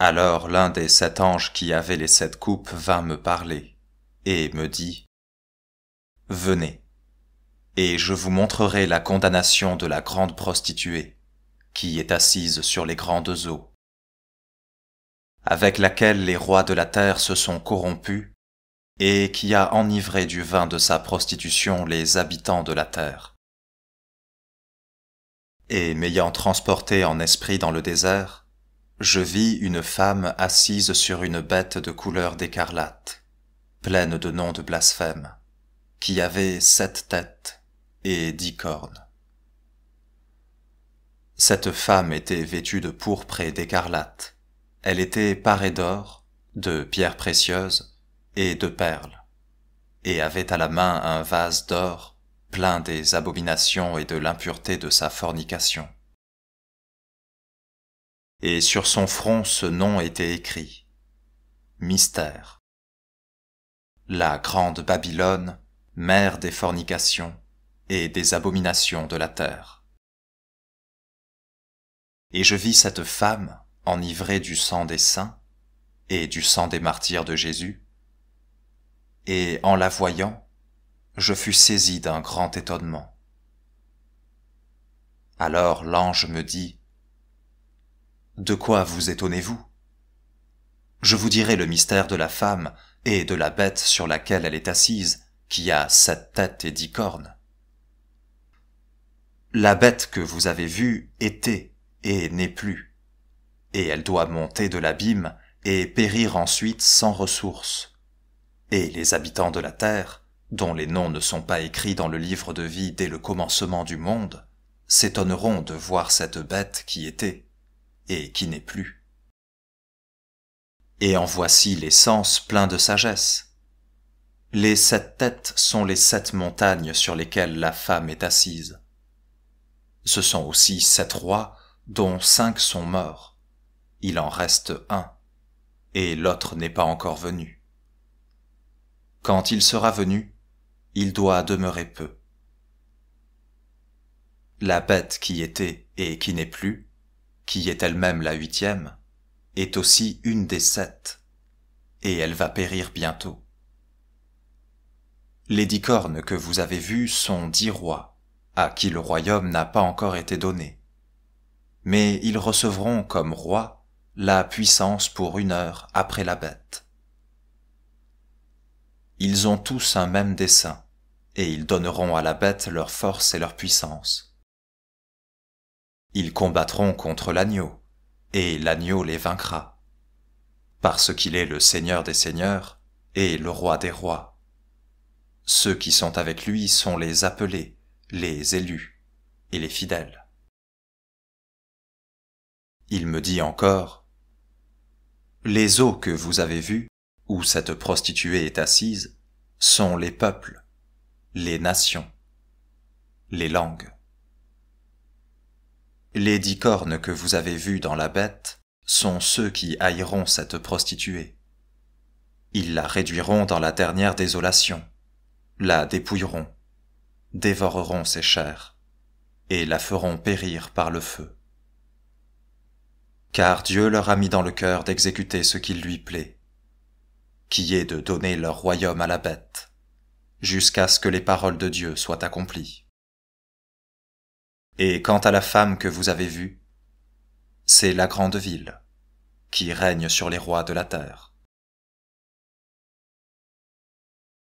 Alors l'un des 7 anges qui avaient les 7 coupes vint me parler, et me dit, « Venez, et je vous montrerai la condamnation de la grande prostituée, qui est assise sur les grandes eaux, avec laquelle les rois de la terre se sont corrompus, et qui a enivré du vin de sa prostitution les habitants de la terre. » Et m'ayant transporté en esprit dans le désert, je vis une femme assise sur une bête de couleur d'écarlate, pleine de noms de blasphème, qui avait 7 têtes et 10 cornes. Cette femme était vêtue de pourpre et d'écarlate. Elle était parée d'or, de pierres précieuses et de perles, et avait à la main un vase d'or plein des abominations et de l'impureté de sa fornication. Et sur son front ce nom était écrit, Mystère. La grande Babylone, mère des fornications et des abominations de la terre. Et je vis cette femme enivrée du sang des saints et du sang des martyrs de Jésus, et en la voyant, je fus saisi d'un grand étonnement. Alors l'ange me dit, « De quoi vous étonnez-vous? Je vous dirai le mystère de la femme et de la bête sur laquelle elle est assise, qui a 7 têtes et 10 cornes. La bête que vous avez vue était et n'est plus, et elle doit monter de l'abîme et périr ensuite sans ressource. Et les habitants de la terre, dont les noms ne sont pas écrits dans le livre de vie dès le commencement du monde, s'étonneront de voir cette bête qui était et qui n'est plus. Et en voici les sens pleins de sagesse. Les 7 têtes sont les 7 montagnes sur lesquelles la femme est assise. Ce sont aussi 7 rois, dont 5 sont morts. Il en reste un, et l'autre n'est pas encore venu. Quand il sera venu, il doit demeurer peu. La bête qui était et qui n'est plus, qui est elle-même la 8e, est aussi une des 7, et elle va périr bientôt. Les 10 cornes que vous avez vues sont 10 rois, à qui le royaume n'a pas encore été donné. Mais ils recevront comme rois la puissance pour 1 heure après la bête. Ils ont tous un même dessein, et ils donneront à la bête leur force et leur puissance. Ils combattront contre l'agneau, et l'agneau les vaincra, parce qu'il est le Seigneur des seigneurs et le Roi des rois. Ceux qui sont avec lui sont les appelés, les élus et les fidèles. Il me dit encore, « Les eaux que vous avez vues, où cette prostituée est assise, sont les peuples, les nations, les langues. Les 10 cornes que vous avez vues dans la bête sont ceux qui haïront cette prostituée. Ils la réduiront dans la dernière désolation, la dépouilleront, dévoreront ses chairs, et la feront périr par le feu. Car Dieu leur a mis dans le cœur d'exécuter ce qu'il lui plaît, qui est de donner leur royaume à la bête, jusqu'à ce que les paroles de Dieu soient accomplies. Et quant à la femme que vous avez vue, c'est la grande ville, qui règne sur les rois de la terre.